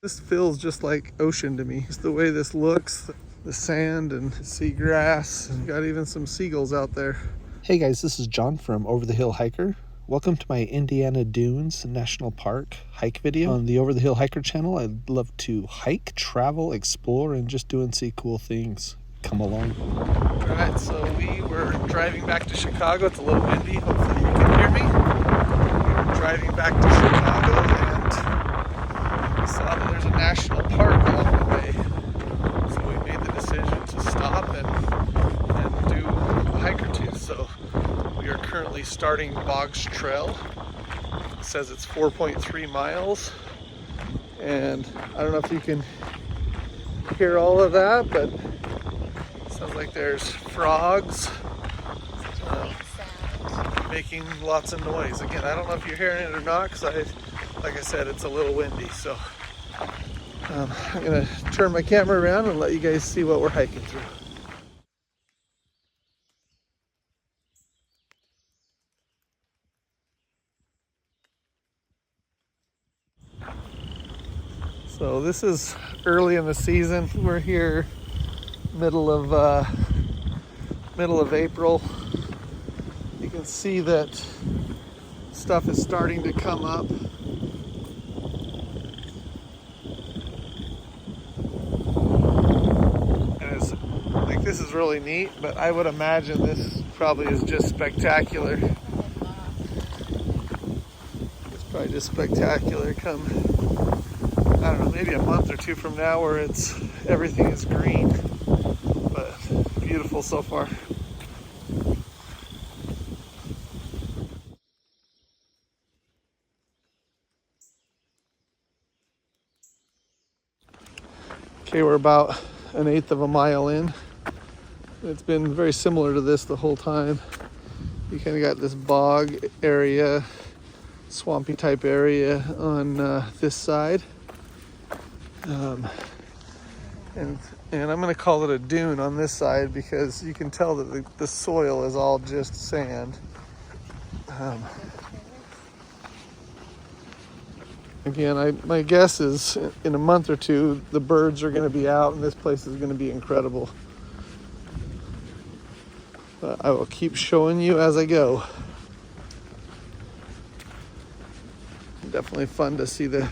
This feels just like ocean to me. Just the way this looks, the sand and seagrass, and got even some seagulls out there. Hey guys, this is John from Over the Hill Hiker. Welcome to my Indiana Dunes National Park hike video. On the Over the Hill Hiker channel, I'd love to hike, travel, explore, and just do and see cool things. Come along. All right, so we were driving back to Chicago. It's a little windy. Hopefully you can hear me. We were driving back to Chicago and we saw that there's a national park along the way. So we made the decision to stop and do a hike or two. So we are currently starting Boggs Trail. It says it's 4.3 miles. And I don't know if you can hear all of that, but sounds like there's frogs making lots of noise. Again, I don't know if you're hearing it or not, because like I said, it's a little windy. So I'm gonna turn my camera around and let you guys see what we're hiking through. So this is early in the season. We're here middle of April. You can see that stuff is starting to come up. And it's like, this is really neat, but I would imagine this probably is just spectacular. It's probably just spectacular come, I don't know, maybe a month or two from now where everything is green, but beautiful so far. Okay, we're about 1/8 of a mile in. It's been very similar to this the whole time. You kind of got this bog area, swampy type area on this side. And I'm going to call it a dune on this side because you can tell that the soil is all just sand. Again, my guess is in a month or two, the birds are going to be out and this place is going to be incredible. But I will keep showing you as I go. Definitely fun to see the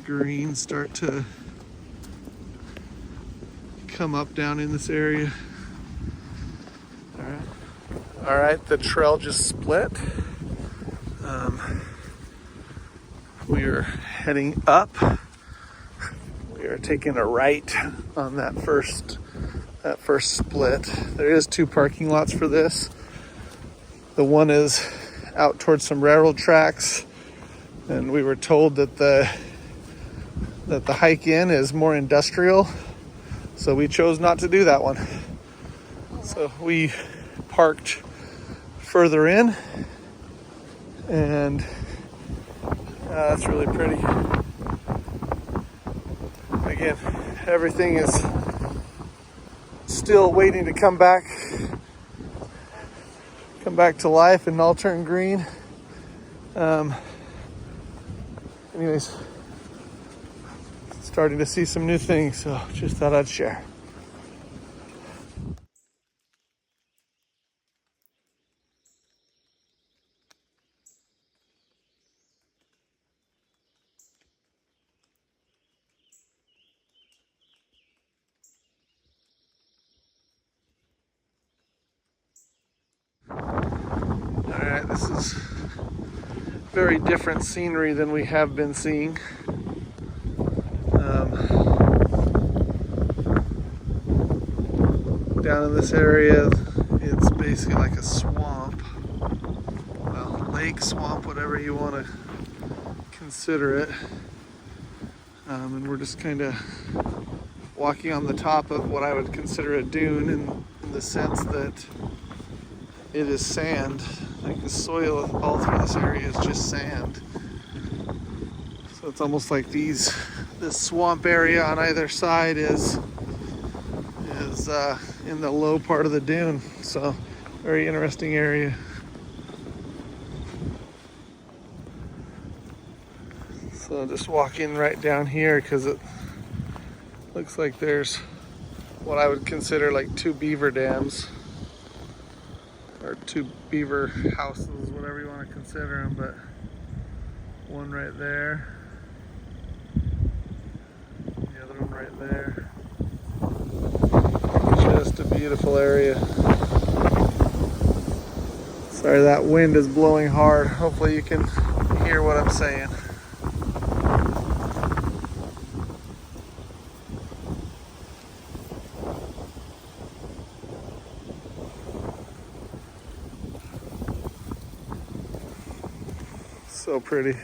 green start to come up down in this area. All right, the trail just split. We are heading up. We are taking a right on that first split. There is 2 parking lots for this. The one is out towards some railroad tracks, and we were told that the hike in is more industrial, so we chose not to do that one. So we parked further in, and that's really pretty. Again, everything is still waiting to come back to life and all turn green. Anyways, starting to see some new things, so just thought I'd share. Alright, this is very different scenery than we have been seeing. Down in this area, it's basically like a swamp. Well, lake, swamp, whatever you want to consider it. And we're just kind of walking on the top of what I would consider a dune in the sense that it is sand. Like the soil all through this area is just sand. So it's almost like this swamp area on either side is in the low part of the dune. So very interesting area. So just walking right down here because it looks like there's what I would consider like two beaver dams or two beaver houses, whatever you want to consider them, but one right there, the other one right there. Just a beautiful area. Sorry, that wind is blowing hard. Hopefully you can hear what I'm saying. So pretty.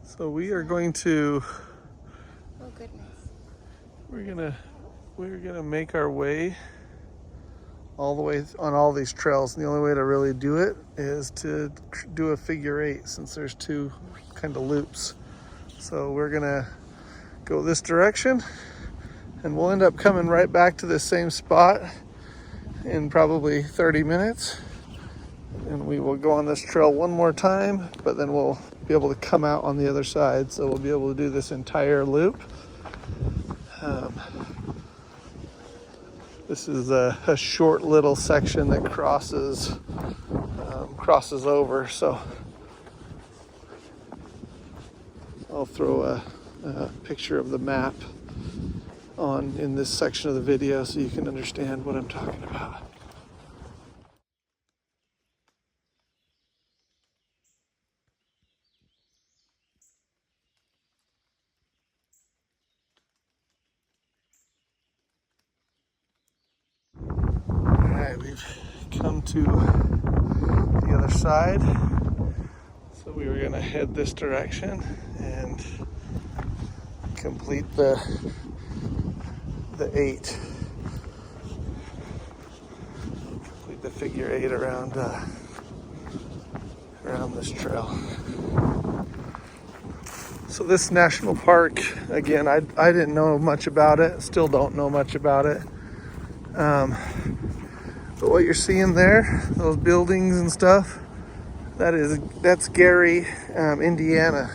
So we are going to, Oh goodness. we're gonna make our way all the way on all these trails. And the only way to really do it is to do a figure eight, since there's two kind of loops. So we're gonna go this direction and we'll end up coming right back to the same spot in probably 30 minutes. And we will go on this trail one more time, but then we'll be able to come out on the other side. So we'll be able to do this entire loop. This is a short little section that crosses over. So I'll throw a picture of the map on in this section of the video so you can understand what I'm talking about. Alright, we've come to the other side. So we were gonna head this direction and complete the eight. Complete the figure eight around this trail. So this national park, again, I didn't know much about it, still don't know much about it. But what you're seeing there, those buildings and stuff, that's Gary, Indiana,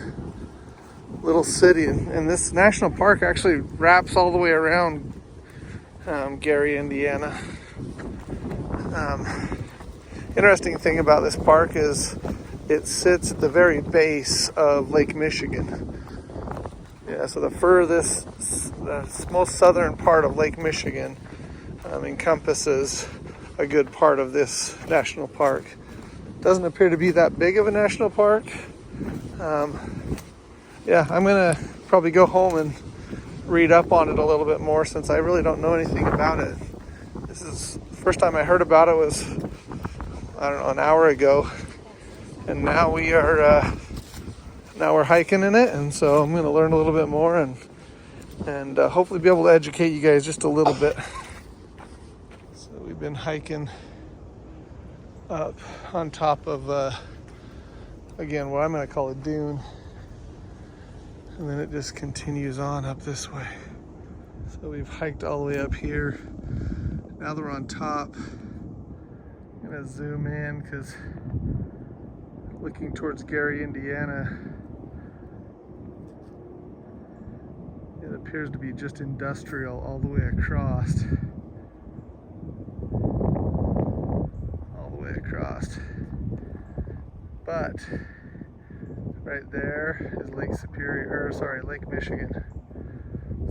little city. And this national park actually wraps all the way around Gary, Indiana. Interesting thing about this park is it sits at the very base of Lake Michigan. Yeah, so the most southern part of Lake Michigan encompasses a good part of this national park. Doesn't appear to be that big of a national park. Yeah, I'm gonna probably go home and read up on it a little bit more, since I really don't know anything about it. This is the first time I heard about it was, I don't know, an hour ago, and now we're hiking in it, and so I'm gonna learn a little bit more and hopefully be able to educate you guys just a little bit. So we've been hiking up on top of again, what I'm gonna call a dune, and then it just continues on up this way. So we've hiked all the way up here. Now that we're on top, I'm gonna zoom in because looking towards Gary, Indiana, it appears to be just industrial all the way across. All the way across. But right there is Lake Michigan.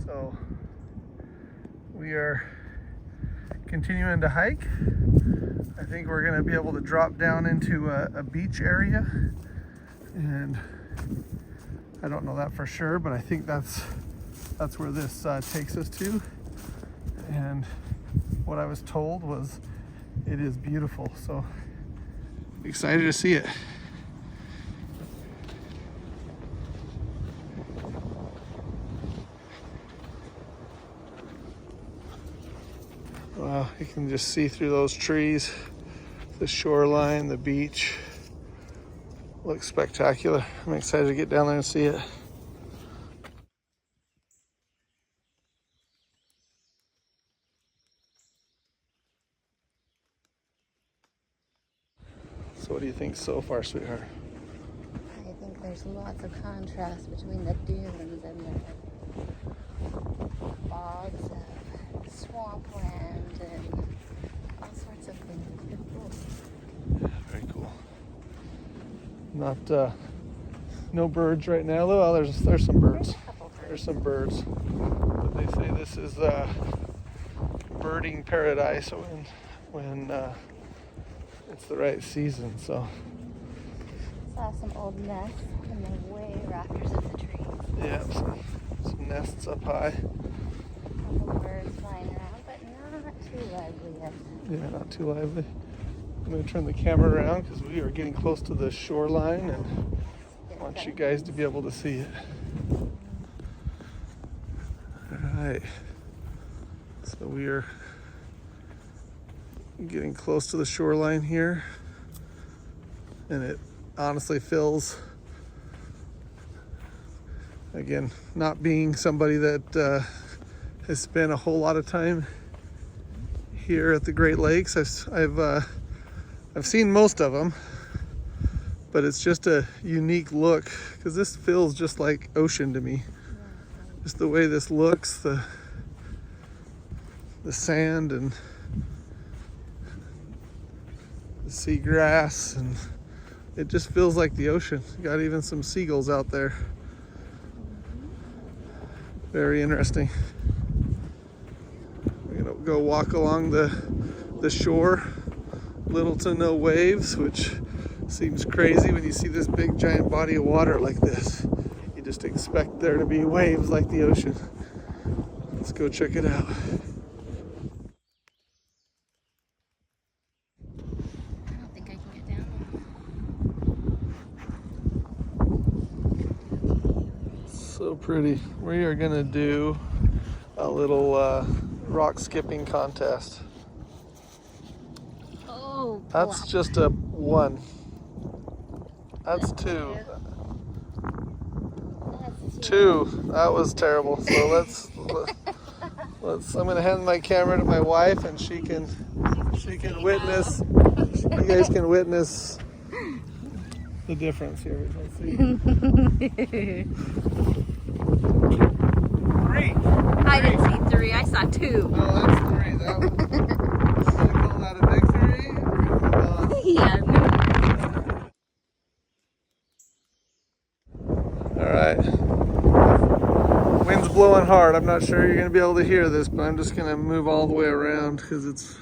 So we are continuing to hike. I think we're gonna be able to drop down into a beach area, and I don't know that for sure, but I think that's where this takes us to. And what I was told was it is beautiful, so excited to see it. Wow, you can just see through those trees, the shoreline, the beach. Looks spectacular. I'm excited to get down there and see it. So So what do you think so far, sweetheart? I think there's lots of contrast between the dunes and the bogs of swampland and all sorts of things. They're cool. Very cool. Not no birds right now. Well, there's some birds. There's a couple birds. There's some birds. But they say this is birding paradise when it's the right season. So Saw some old nests in the way rafters of the trees. yeah, some nests up high. A couple birds flying around, but not too lively yet. Yeah, not too lively. I'm going to turn the camera around because we are getting close to the shoreline and I want you guys to be able to see it. All right. So we are getting close to the shoreline here, and it honestly feels, again, not being somebody that has spent a whole lot of time here at the Great Lakes. I've seen most of them, but it's just a unique look because this feels just like ocean to me. Just the way this looks, the sand and the seagrass, and it just feels like the ocean. Got even some seagulls out there. Very interesting. We're gonna go walk along the shore. Little to no waves, which seems crazy when you see this big giant body of water like this. You just expect there to be waves like the ocean. Let's go check it out. I don't think I can get down. So pretty. We are gonna do a little rock skipping contest. Oh, That's just a one. That's two. That's Two. That was terrible. So let's. I'm gonna hand my camera to my wife, and she can witness. You guys can witness the difference here. Let's see. Three. I didn't see 3. I saw 2. No, that's 3. That was. Should I call that a victory? Yeah. All right. Wind's blowing hard. I'm not sure you're going to be able to hear this, but I'm just going to move all the way around because it's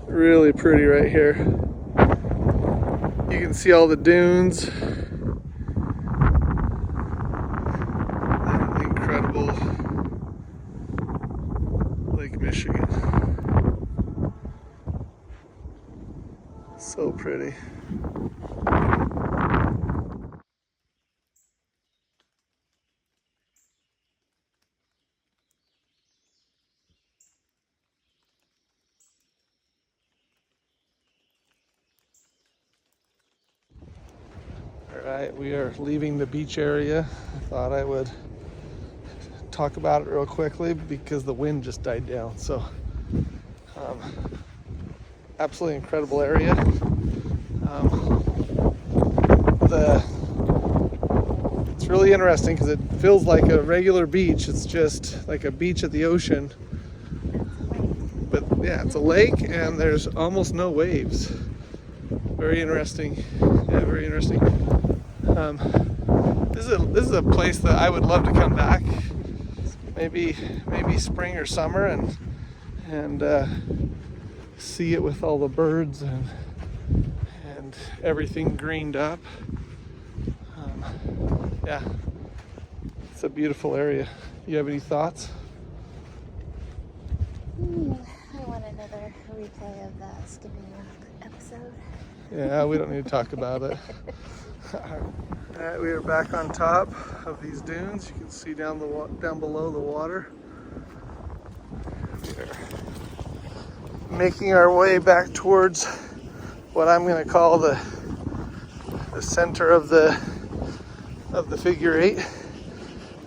really pretty right here. You can see all the dunes. And the incredible Lake Michigan. So pretty. All right, we are leaving the beach area. I thought I would talk about it real quickly because the wind just died down. So, absolutely incredible area. It's really interesting because it feels like a regular beach. It's just like a beach at the ocean. But yeah, it's a lake and there's almost no waves. Very interesting. Yeah, very interesting. This is a place that I would love to come back. Maybe spring or summer and see it with all the birds and everything greened up. Yeah, it's a beautiful area. You have any thoughts? I want another replay of that Skipping Rock episode. Yeah, we don't need to talk about it. All right, we are back on top of these domes. You can see down below the water. We are making our way back towards what I'm going to call the center of the figure 8,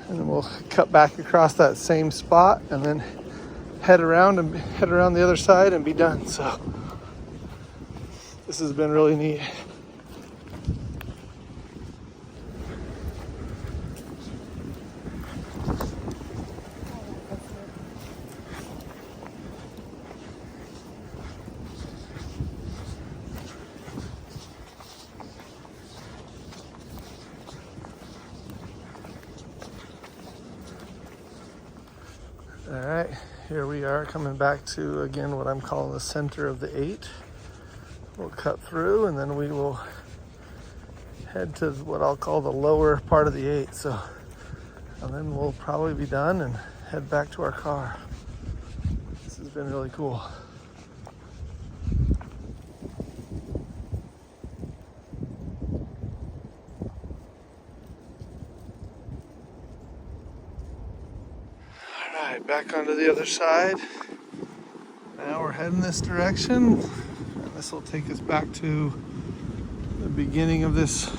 and then we'll cut back across that same spot and then head around the other side and be done. So This has been really neat. All right, here we are coming back to, again, what I'm calling the center of the 8. We'll cut through and then we will head to what I'll call the lower part of the 8. And then we'll probably be done and head back to our car. This has been really cool. All right, back onto the other side. Now we're heading this direction. And this will take us back to the beginning of this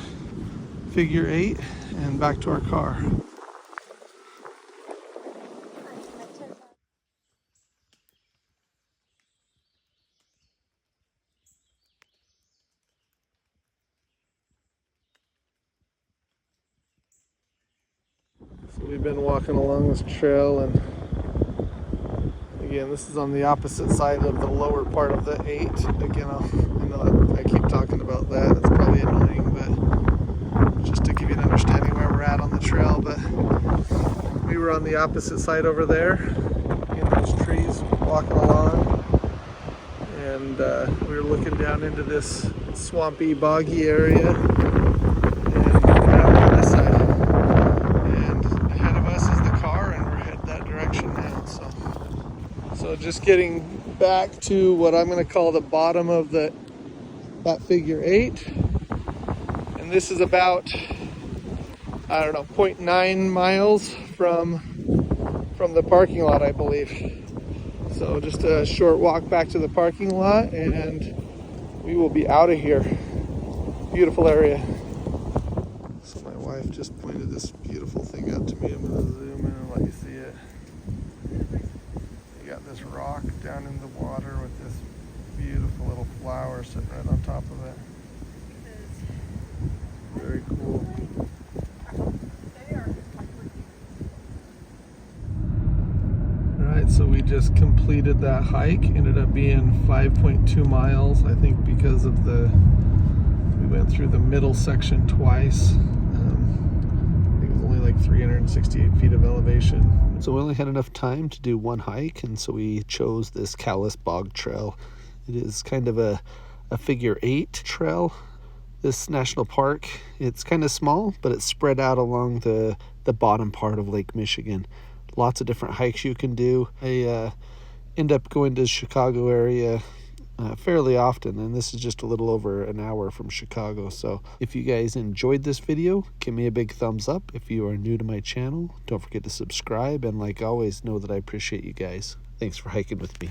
figure 8 and back to our car. So we've been walking along this trail, and again, this is on the opposite side of the lower part of the 8. Again, I know that I keep talking about that. It's probably annoying, but just to give you an understanding where we're at on the trail. But we were on the opposite side over there in those trees walking along, and we were looking down into this swampy, boggy area. And now we're on this side. And ahead of us is the car, and we're headed that direction now. So just getting back to what I'm going to call the bottom of that figure 8. And this is about, 0.9 miles from the parking lot, I believe. So just a short walk back to the parking lot and we will be out of here. Beautiful area. So my wife just pointed this beautiful thing out to me. I'm going to zoom in and let you see it. You got this rock down in the water with this beautiful little flower sitting right on top of it. Very cool. Alright, so we just completed that hike. Ended up being 5.2 miles, I think, because of we went through the middle section twice. I think it was only like 368 feet of elevation. So we only had enough time to do one hike, and so we chose this Cowles Bog Trail. It is kind of a figure 8 trail. This national park, it's kind of small, but it's spread out along the bottom part of Lake Michigan. Lots of different hikes you can do. I end up going to the Chicago area fairly often, and this is just a little over an hour from Chicago. So if you guys enjoyed this video, give me a big thumbs up. If you are new to my channel, don't forget to subscribe, and like always, know that I appreciate you guys. Thanks for hiking with me.